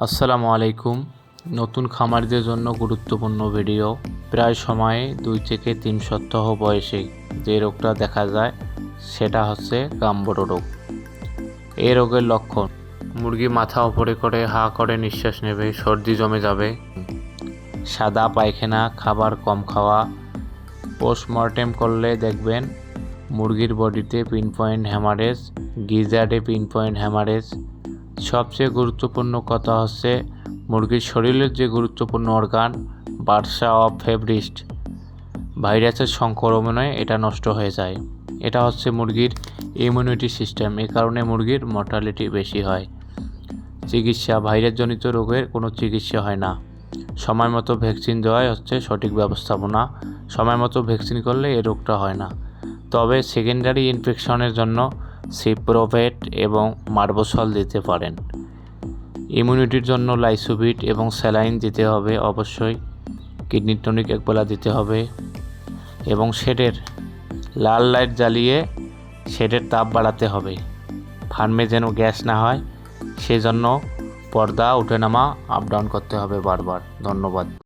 আসসালামু আলাইকুম। নতুন খামারিদের জন্য গুরুত্বপূর্ণ ভিডিও। প্রায় সময়ে 2 থেকে 3 সপ্তাহ বয়সে যে রোগটা দেখা যায় সেটা হচ্ছে গাম্বুরো রোগ। এই রোগের লক্ষণ: মুরগি মাথা উপরে করে হা করে নিঃশ্বাস নেবে, সর্দি জমে যাবে, সাদা পায়খানা, খাবার কম খাওয়া। পোস্টমর্টেম করলে দেখবেন মুরগির বডিতে পিনপয়েন্ট হ্যামারেজ, গিজার্ডে পিনপয়েন্ট হ্যামারেজ। সবচেয়ে গুরুত্বপূর্ণ কথা হচ্ছে মুরগির শরীরের যে গুরুত্বপূর্ণ অর্গান বার্সা অফ ফেব্রিস্ট ভাইরাসের সংক্রমণে এটা নষ্ট হয়ে যায়। এটা হচ্ছে মুরগির ইমিউনিটি সিস্টেম, এ কারণে মুরগির মর্টালিটি বেশি হয়। চিকিৎসা: ভাইরাসজনিত রোগের কোনো চিকিৎসা হয় না। সময় মতো ভ্যাকসিন দেওয়াই হচ্ছে সঠিক ব্যবস্থাপনা। সময় মতো ভ্যাকসিন করলে এই রোগটা হয় না। তবে সেকেন্ডারি ইনফেকশনের জন্য সিপ্রোভেট এবং মার্বোসল দিতে পারেন। ইমিউনিটির জন্য লাইসোভিট এবং স্যালাইন দিতে হবে অবশ্যই। কিডনি টনিক একবেলা দিতে হবে এবং শেডের লাল লাইট জ্বালিয়ে শেডের তাপ বাড়াতে হবে। ফার্মে যেন গ্যাস না হয় সেজন্য পর্দা উঠে নামা আপ ডাউন করতে হবে বারবার। ধন্যবাদ।